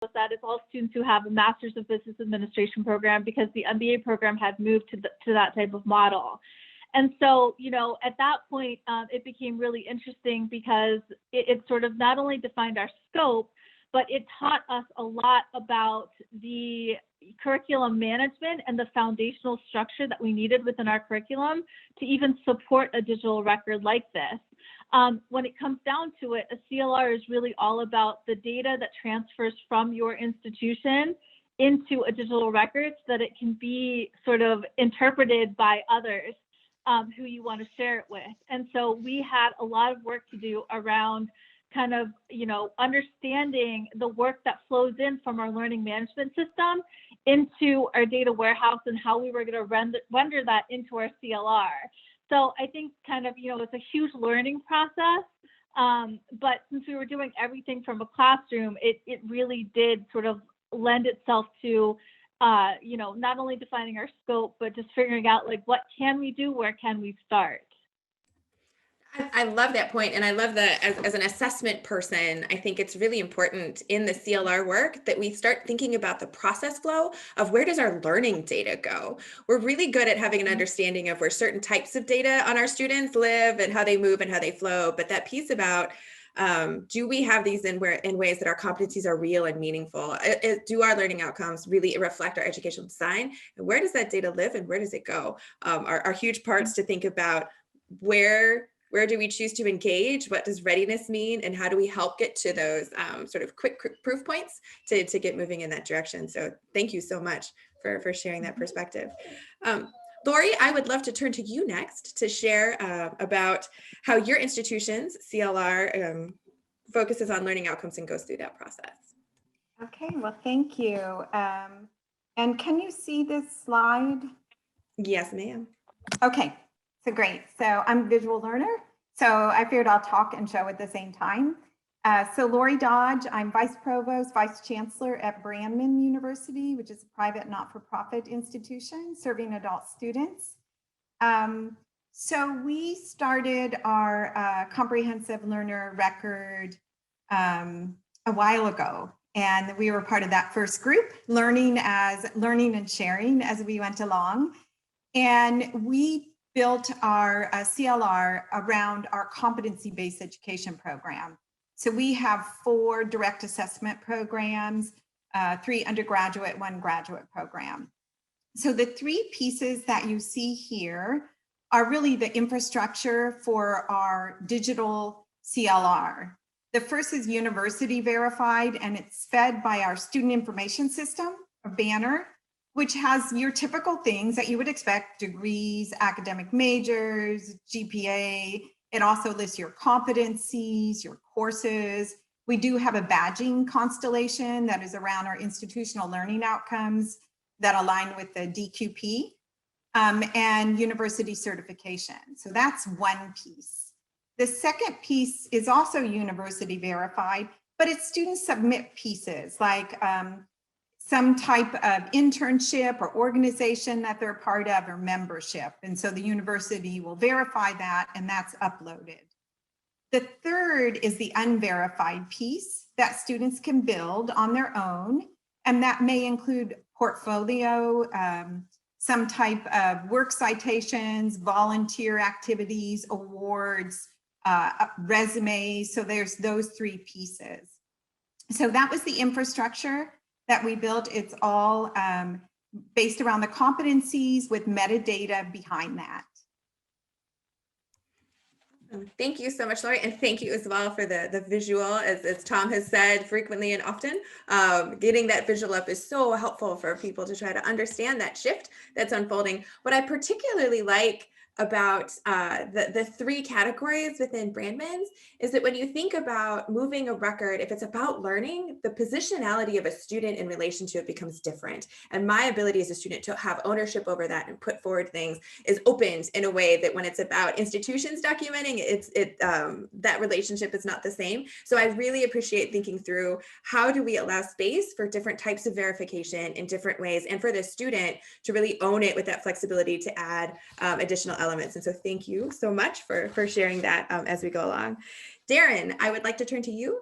that it's all students who have a Master's of Business Administration program, because the MBA program had moved to that type of model. And so, at that point, it became really interesting because it sort of not only defined our scope, but it taught us a lot about the curriculum management and the foundational structure that we needed within our curriculum to even support a digital record like this. When it comes down to it, a CLR is really all about the data that transfers from your institution into a digital record so that it can be sort of interpreted by others who you want to share it with. And so we had a lot of work to do around kind of, understanding the work that flows in from our learning management system into our data warehouse and how we were going to render that into our CLR. So I think kind of, it's a huge learning process, but since we were doing everything from a classroom, it really did sort of lend itself to, not only defining our scope, but just figuring out like, what can we do? Where can we start? I love that point. And I love that as an assessment person, I think it's really important in the CLR work that we start thinking about the process flow of where does our learning data go? We're really good at having an understanding of where certain types of data on our students live and how they move and how they flow. But that piece about do we have these in ways that our competencies are real and meaningful? Do our learning outcomes really reflect our educational design? And where does that data live and where does it go? Are huge parts to think about where do we choose to engage? What does readiness mean? And how do we help get to those sort of quick proof points to get moving in that direction? So thank you so much for sharing that perspective. Lori, I would love to turn to you next to share about how your institution's CLR focuses on learning outcomes and goes through that process. Okay, well, thank you. And can you see this slide? Yes, ma'am. Okay. So great. So I'm a visual learner. So I figured I'll talk and show at the same time. So Lori Dodge, I'm Vice Provost, Vice Chancellor at Brandman University, which is a private not-for-profit institution serving adult students. So we started our comprehensive learner record a while ago. And we were part of that first group, learning and sharing as we went along. And we built our CLR around our competency-based education program. So we have 4 direct assessment programs, 3 undergraduate, 1 graduate program. So the 3 pieces that you see here are really the infrastructure for our digital CLR. The first is university verified, and it's fed by our student information system, a banner, which has your typical things that you would expect: degrees, academic majors, GPA. It also lists your competencies, your courses. We do have a badging constellation that is around our institutional learning outcomes that align with the DQP and university certification. So that's one piece. The second piece is also university verified, but it's students submit pieces like some type of internship or organization that they're part of, or membership. And so the university will verify that, and that's uploaded. The third is the unverified piece that students can build on their own. And that may include portfolio, some type of work citations, volunteer activities, awards, resumes. So there's those 3 pieces. So that was the infrastructure that we built. It's all based around the competencies with metadata behind that. Thank you so much, Lori, and thank you as well for the visual. As Tom has said frequently and often, getting that visual up is so helpful for people to try to understand that shift that's unfolding. What I particularly like about the 3 categories within Brandman's is that when you think about moving a record, if it's about learning, the positionality of a student in relation to it becomes different. And my ability as a student to have ownership over that and put forward things is opened in a way that when it's about institutions documenting, that relationship is not the same. So I really appreciate thinking through how do we allow space for different types of verification in different ways, and for the student to really own it with that flexibility to add additional elements. And so thank you so much for sharing that as we go along. Darren, I would like to turn to you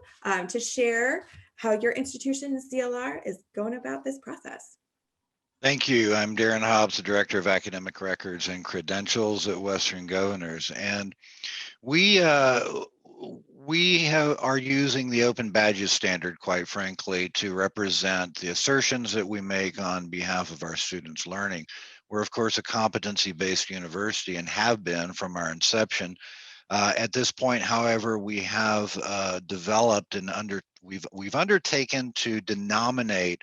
to share how your institution's CLR is going about this process. Thank you. I'm Darren Hobbs, the Director of Academic Records and Credentials at Western Governors. And we are using the Open Badges standard, quite frankly, to represent the assertions that we make on behalf of our students' learning. We're, of course, a competency-based university and have been from our inception. At this point, however, we have developed and we've undertaken to denominate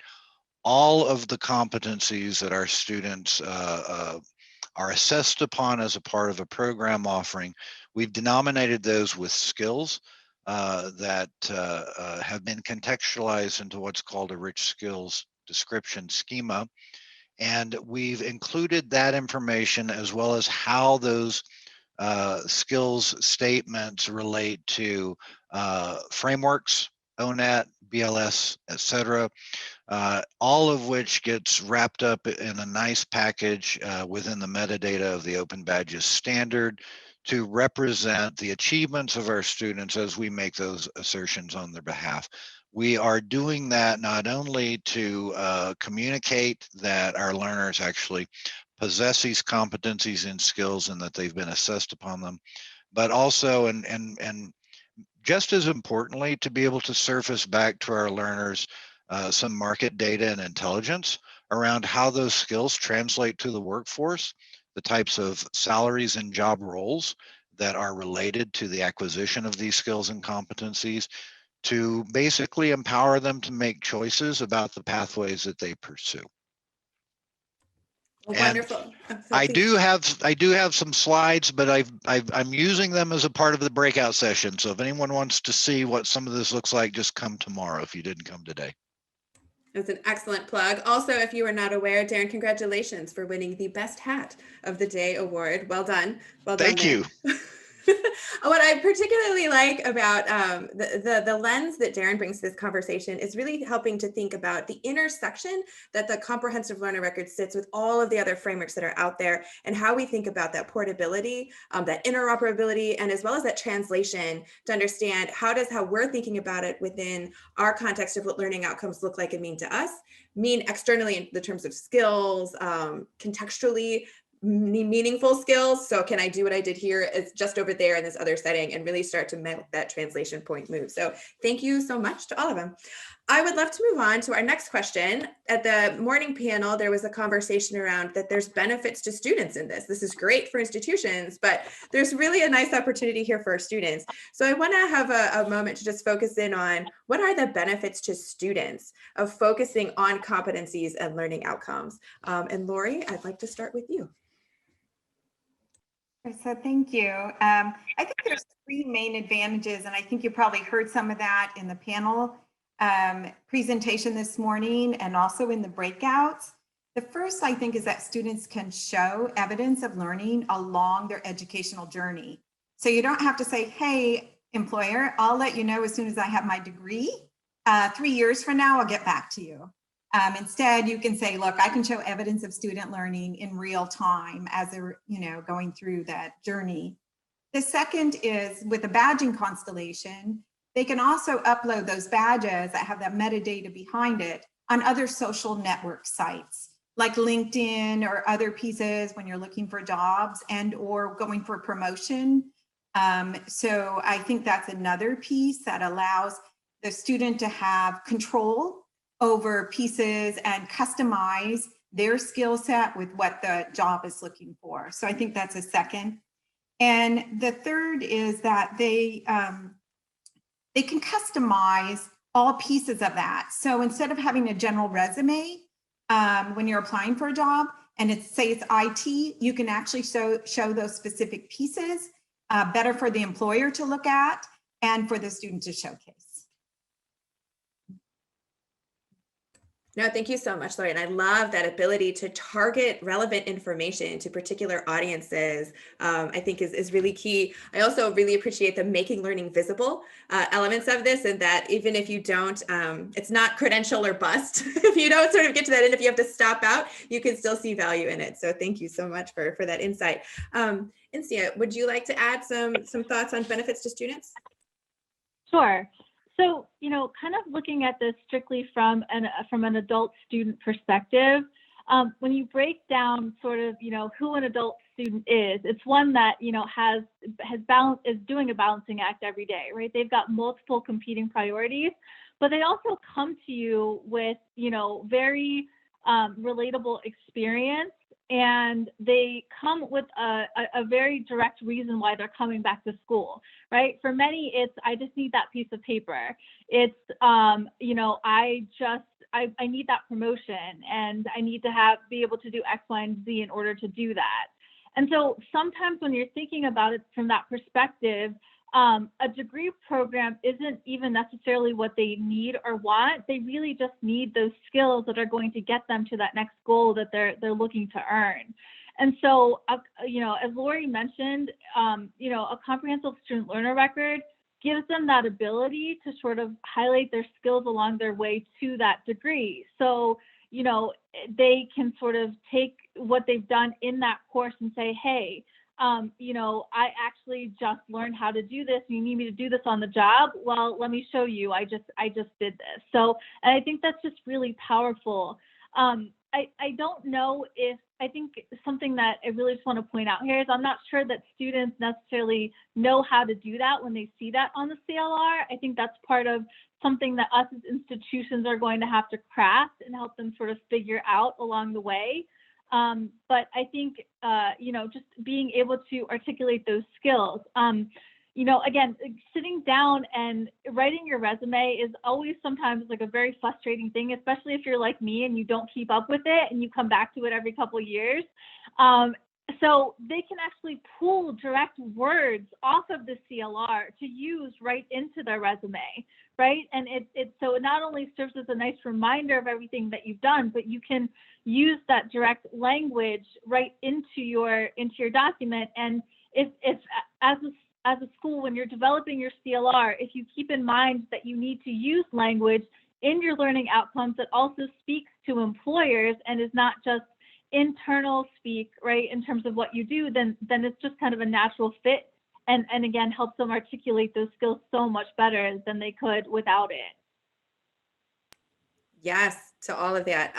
all of the competencies that our students are assessed upon as a part of a program offering. We've denominated those with skills that have been contextualized into what's called a rich skills description schema. And we've included that information as well as how those skills statements relate to frameworks, ONET, BLS, etc. All of which gets wrapped up in a nice package within the metadata of the Open Badges standard to represent the achievements of our students as we make those assertions on their behalf. We are doing that not only to communicate that our learners actually possess these competencies and skills and that they've been assessed upon them, but also, and just as importantly, to be able to surface back to our learners some market data and intelligence around how those skills translate to the workforce, the types of salaries and job roles that are related to the acquisition of these skills and competencies, to basically empower them to make choices about the pathways that they pursue. Wonderful. I do have some slides, but I'm using them as a part of the breakout session. So if anyone wants to see what some of this looks like, just come tomorrow if you didn't come today. That's an excellent plug. Also, if you are not aware, Darren, congratulations for winning the Best Hat of the Day award. Well done. Well done. Thank you. What I particularly like about the lens that Darren brings to this conversation is really helping to think about the intersection that the comprehensive learner record sits with all of the other frameworks that are out there, and how we think about that portability, that interoperability, and as well as that translation to understand how we're thinking about it within our context of what learning outcomes look like and mean to us, mean externally in the terms of skills, contextually, meaningful skills. So can I do what I did here? It's just over there in this other setting, and really start to make that translation point move. So thank you so much to all of them. I would love to move on to our next question. At the morning panel, there was a conversation around that there's benefits to students in this. This is great for institutions, but there's really a nice opportunity here for our students. So I want to have a moment to just focus in on what are the benefits to students of focusing on competencies and learning outcomes. And Lori, I'd like to start with you. So thank you. I think there's three main advantages, and I think you probably heard some of that in the panel presentation this morning and also in the breakouts. The first, I think, is that students can show evidence of learning along their educational journey. So you don't have to say, hey, employer, I'll let you know as soon as I have my degree. 3 years from now, I'll get back to you. Instead, you can say, look, I can show evidence of student learning in real time as they're, going through that journey. The second is with the badging constellation, they can also upload those badges that have that metadata behind it on other social network sites like LinkedIn or other pieces when you're looking for jobs and or going for promotion. So I think that's another piece that allows the student to have control over pieces and customize their skill set with what the job is looking for. So I think that's a second. And the third is that they can customize all pieces of that. So instead of having a general resume when you're applying for a job and it's IT, you can actually show those specific pieces, better for the employer to look at and for the student to showcase. No, thank you so much, Lori. And I love that ability to target relevant information to particular audiences, I think is really key. I also really appreciate the making learning visible elements of this, and that even if you don't, it's not credential or bust. If you don't sort of get to that end, if you have to stop out, you can still see value in it. So thank you so much for that insight. Insia, would you like to add some thoughts on benefits to students? Sure. So, you know, kind of looking at this strictly from an adult student perspective, when you break down sort of, you know, who an adult student is, it's one that, you know, is doing a balancing act every day, right? They've got multiple competing priorities, but they also come to you with, you know, very relatable experience, and they come with a very direct reason why they're coming back to school, right? For many, it's, I just need that piece of paper. It's, you know, I need that promotion, and I need to be able to do X, Y, and Z in order to do that. And so sometimes when you're thinking about it from that perspective, a degree program isn't even necessarily what they need or want. They really just need those skills that are going to get them to that next goal that they're looking to earn. And so, you know, as Lori mentioned, you know, a comprehensive student learner record gives them that ability to sort of highlight their skills along their way to that degree. So, you know, they can sort of take what they've done in that course and say, hey, you know, I actually just learned how to do this. You need me to do this on the job? Well, let me show you. I just did this. So, and I think that's just really powerful. I don't know if, I think something that I really just want to point out here is I'm not sure that students necessarily know how to do that when they see that on the CLR. I think that's part of something that us as institutions are going to have to craft and help them sort of figure out along the way. But I think, you know, just being able to articulate those skills, you know, again, sitting down and writing your resume is always sometimes like a very frustrating thing, especially if you're like me and you don't keep up with it and you come back to it every couple of years. So they can actually pull direct words off of the CLR to use right into their resume, right? And so it not only serves as a nice reminder of everything that you've done, but you can use that direct language right into your document. And if as a school, when you're developing your CLR, if you keep in mind that you need to use language in your learning outcomes that also speaks to employers and is not just internal speak, right, in terms of what you do, then it's just kind of a natural fit, and again helps them articulate those skills so much better than they could without it. Yes, to all of that.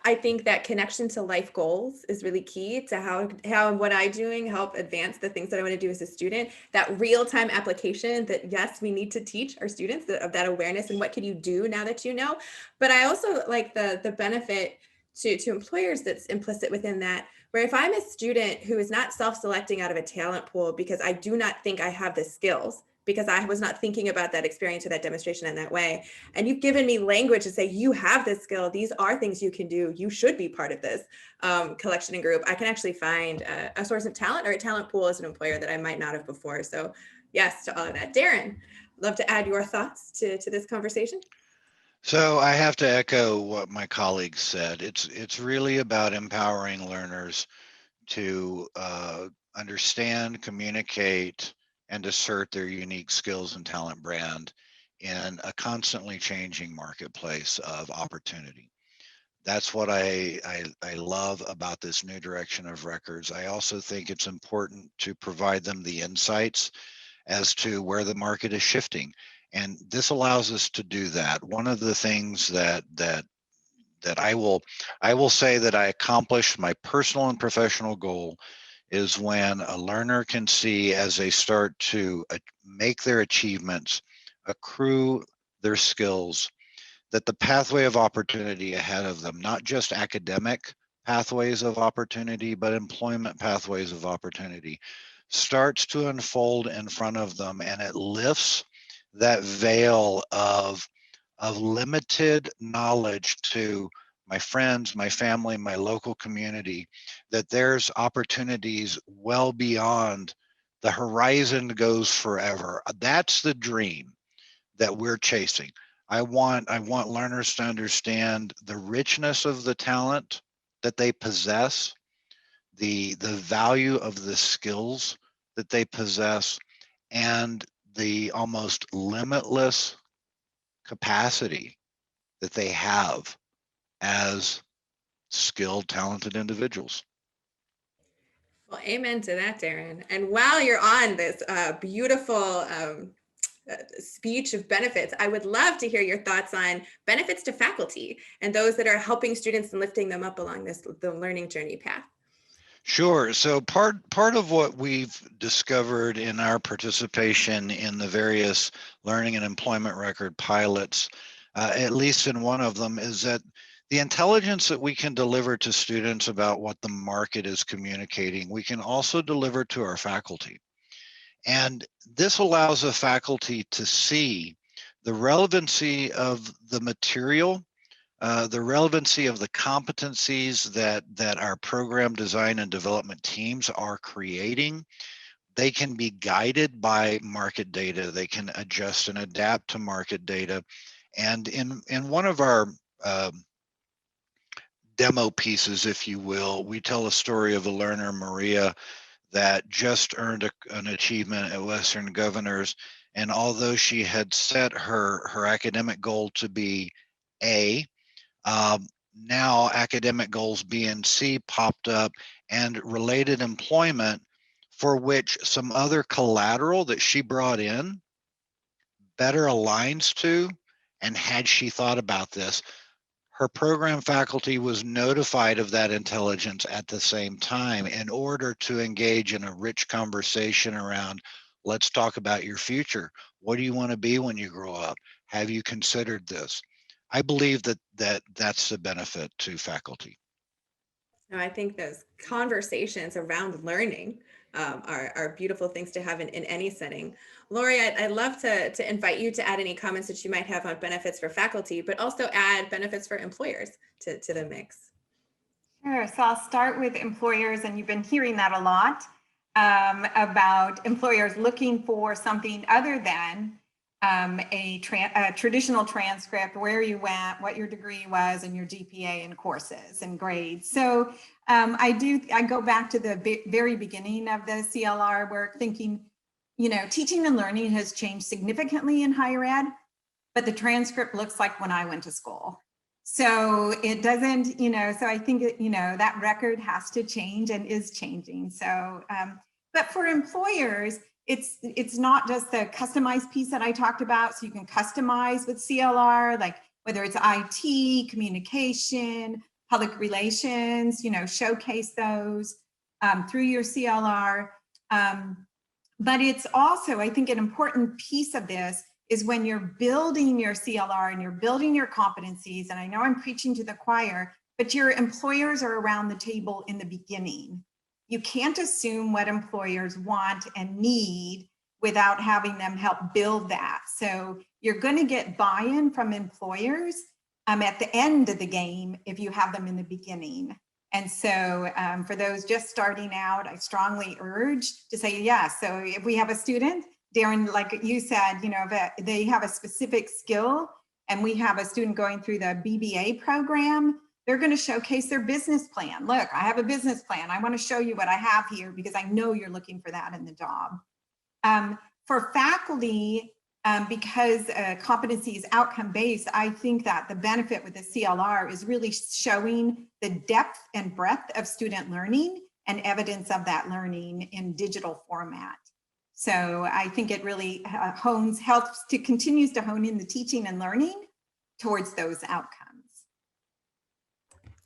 I think that connection to life goals is really key to how what I'm doing help advance the things that I want to do as a student. That real-time application that, yes, we need to teach our students of that awareness and what can you do now that you know. But I also like the benefit to employers that's implicit within that, where if I'm a student who is not self-selecting out of a talent pool because I do not think I have the skills, because I was not thinking about that experience or that demonstration in that way, and you've given me language to say, you have this skill, these are things you can do, you should be part of this collection and group, I can actually find a source of talent or a talent pool as an employer that I might not have before. So yes, to all of that. Darren, love to add your thoughts to this conversation. So I have to echo what my colleagues said. It's really about empowering learners to understand, communicate, and assert their unique skills and talent brand in a constantly changing marketplace of opportunity. That's what I love about this new direction of records. I also think it's important to provide them the insights as to where the market is shifting. And this allows us to do that. One of the things that I will say that I accomplished my personal and professional goal is when a learner can see, as they start to make their achievements, accrue their skills, that the pathway of opportunity ahead of them, not just academic pathways of opportunity, but employment pathways of opportunity, starts to unfold in front of them, and it lifts that veil of limited knowledge to my friends, my family, my local community, that there's opportunities well beyond the horizon goes forever. That's the dream that we're chasing. I want learners to understand the richness of the talent that they possess, the value of the skills that they possess, and the almost limitless capacity that they have as skilled, talented individuals. Well, amen to that, Darren. And while you're on this beautiful speech of benefits, I would love to hear your thoughts on benefits to faculty and those that are helping students and lifting them up along the learning journey path. Sure. So part of what we've discovered in our participation in the various learning and employment record pilots, at least in one of them, is that the intelligence that we can deliver to students about what the market is communicating, we can also deliver to our faculty. And this allows the faculty to see the relevancy of the material, the relevancy of the competencies that our program design and development teams are creating. They can be guided by market data. They can adjust and adapt to market data. And in one of our demo pieces, if you will, we tell a story of a learner, Maria, that just earned an achievement at Western Governors. And although she had set her academic goal to be A, now academic goals B and C popped up, and related employment, for which some other collateral that she brought in better aligns to. And had she thought about this, her program faculty was notified of that intelligence at the same time in order to engage in a rich conversation around, let's talk about your future. What do you want to be when you grow up? Have you considered this? I believe that's the benefit to faculty. No, I think those conversations around learning are beautiful things to have in any setting. Lori, I'd love to invite you to add any comments that you might have on benefits for faculty, but also add benefits for employers to the mix. Sure. So I'll start with employers, and you've been hearing that a lot about employers looking for something other than a traditional transcript, where you went, what your degree was, and your GPA and courses and grades. So I go back to the very beginning of the CLR work, thinking, teaching and learning has changed significantly in higher ed, but the transcript looks like when I went to school. So it doesn't, so I think, that record has to change and is changing. So, but for employers, it's not just the customized piece that I talked about. So you can customize with CLR, like whether it's IT, communication, public relations, showcase those through your CLR. But it's also, I think, an important piece of this is when you're building your CLR and you're building your competencies, and I know I'm preaching to the choir, but your employers are around the table in the beginning. You can't assume what employers want and need without having them help build that. So you're going to get buy-in from employers at the end of the game if you have them in the beginning. And so for those just starting out, I strongly urge to say yes. So if we have a student, Darren, like you said, if they have a specific skill and we have a student going through the BBA program, they're going to showcase their business plan. Look, I have a business plan. I want to show you what I have here because I know you're looking for that in the job. For faculty, because competency is outcome-based, I think that the benefit with the CLR is really showing the depth and breadth of student learning and evidence of that learning in digital format. So I think it really continues to hone in the teaching and learning towards those outcomes.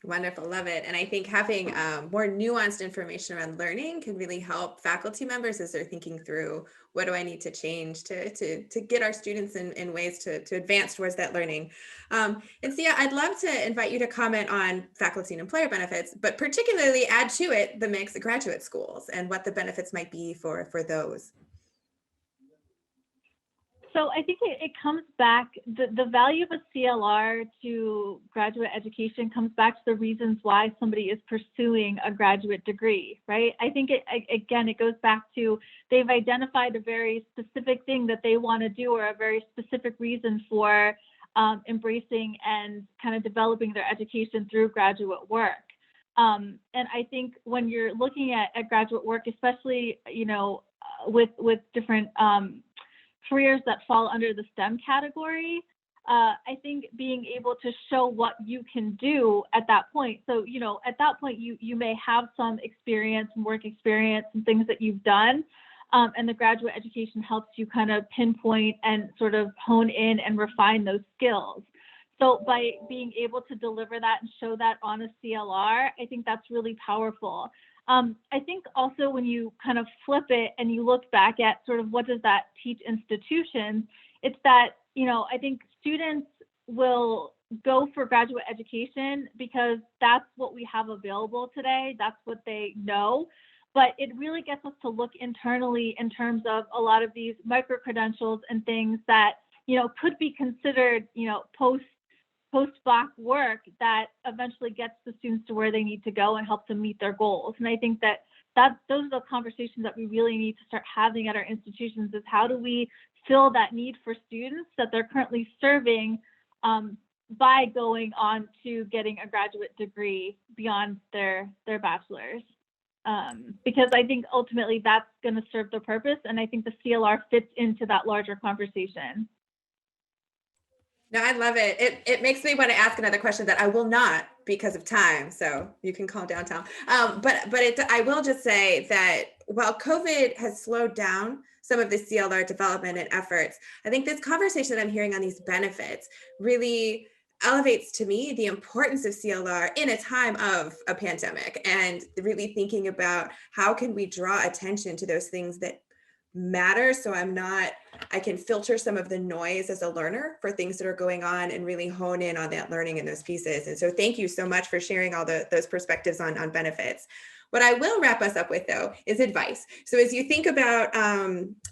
Wonderful, love it. And I think having more nuanced information around learning can really help faculty members as they're thinking through, what do I need to change to get our students in ways to advance towards that learning. And Sia, I'd love to invite you to comment on faculty and employer benefits, but particularly add to it the mix of graduate schools and what the benefits might be for those. So I think it comes back, the value of a CLR to graduate education comes back to the reasons why somebody is pursuing a graduate degree, right? I think it goes back to they've identified a very specific thing that they want to do or a very specific reason for embracing and kind of developing their education through graduate work. And I think when you're looking at graduate work, especially, with different careers that fall under the STEM category, I think being able to show what you can do at that point. So, at that point, you may have some experience and work experience and things that you've done, and the graduate education helps you kind of pinpoint and sort of hone in and refine those skills. So by being able to deliver that and show that on a CLR, I think that's really powerful. I think also when you kind of flip it and you look back at sort of what does that teach institutions, it's that, you know, I think students will go for graduate education because that's what we have available today. That's what they know. But it really gets us to look internally in terms of a lot of these micro-credentials and things that, you know, could be considered, you know, post-bac work that eventually gets the students to where they need to go and help them meet their goals. And I think that those are the conversations that we really need to start having at our institutions, is how do we fill that need for students that they're currently serving by going on to getting a graduate degree beyond their bachelor's. Because I think ultimately that's going to serve the purpose. And I think the CLR fits into that larger conversation. No, I love it. It makes me want to ask another question that I will not because of time. So you can calm down, Tom. I will just say that while COVID has slowed down some of the CLR development and efforts, I think this conversation that I'm hearing on these benefits really elevates to me the importance of CLR in a time of a pandemic, and really thinking about how can we draw attention to those things that matter, so I can filter some of the noise as a learner for things that are going on and really hone in on that learning and those pieces. And so thank you so much for sharing all those perspectives on benefits. What I will wrap us up with, though, is advice. So as you think about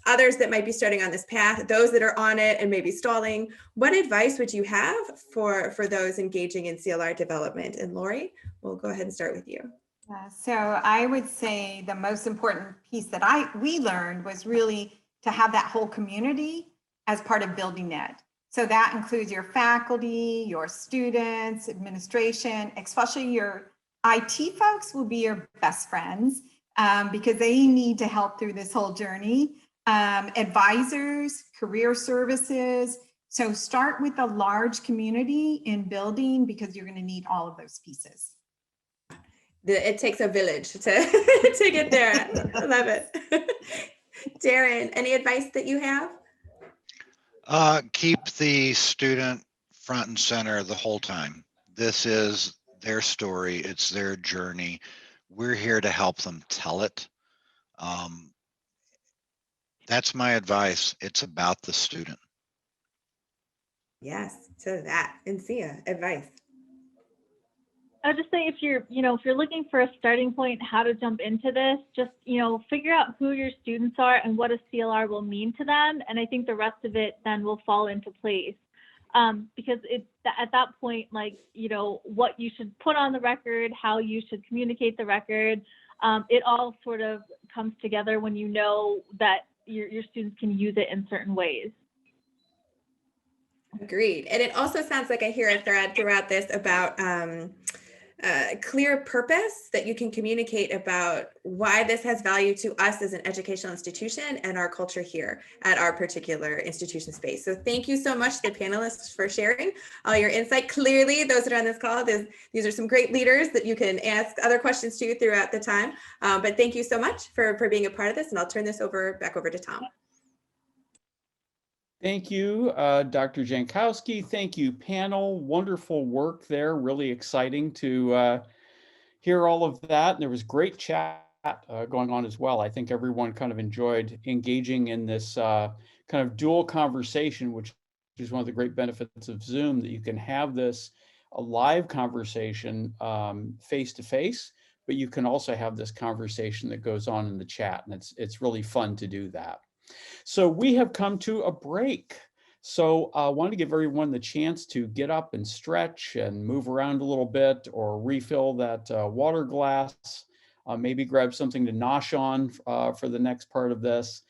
others that might be starting on this path, those that are on it and maybe stalling, what advice would you have for those engaging in CLR development? And Lori, we'll go ahead and start with you. So I would say the most important piece that we learned was really to have that whole community as part of building it. So that includes your faculty, your students, administration, especially your IT folks will be your best friends because they need to help through this whole journey. Advisors, career services. So start with a large community in building because you're going to need all of those pieces. It takes a village to to get there. I love it. Darren, any advice that you have? Keep the student front and center the whole time. This is their story. It's their journey. We're here to help them tell it. That's my advice. It's about the student. Yes, to that. And Sia, advice. I'll just say if you're looking for a starting point, how to jump into this, just, figure out who your students are and what a CLR will mean to them. And I think the rest of it then will fall into place. Because it's at that point, what you should put on the record, how you should communicate the record, it all sort of comes together when you know that your students can use it in certain ways. Agreed. And it also sounds like I hear a thread throughout this about clear purpose that you can communicate about why this has value to us as an educational institution and our culture here at our particular institution space. So thank you so much to the panelists for sharing all your insight. Clearly, those that are on this call, these are some great leaders that you can ask other questions to throughout the time. But thank you so much for being a part of this, and I'll turn this back over to Tom. Thank you, Dr. Jankowski. Thank you, panel. Wonderful work there. Really exciting to hear all of that. And there was great chat going on as well. I think everyone kind of enjoyed engaging in this kind of dual conversation, which is one of the great benefits of Zoom, that you can have a live conversation face to face, but you can also have this conversation that goes on in the chat. And it's really fun to do that. So we have come to a break. So I wanted to give everyone the chance to get up and stretch and move around a little bit, or refill that water glass, maybe grab something to nosh on for the next part of this.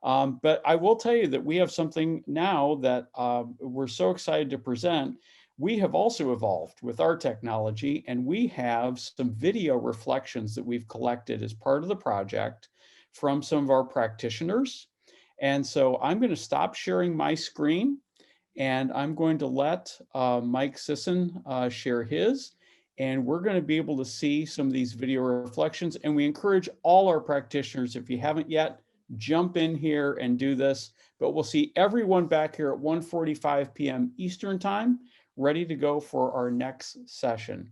But I will tell you that we have something now that we're so excited to present. We have also evolved with our technology, and we have some video reflections that we've collected as part of the project from some of our practitioners. And so I'm going to stop sharing my screen, and I'm going to let Mike Sisson share his, and we're going to be able to see some of these video reflections. And we encourage all our practitioners, if you haven't yet, jump in here and do this. But we'll see everyone back here at 1:45 p.m. Eastern time, ready to go for our next session.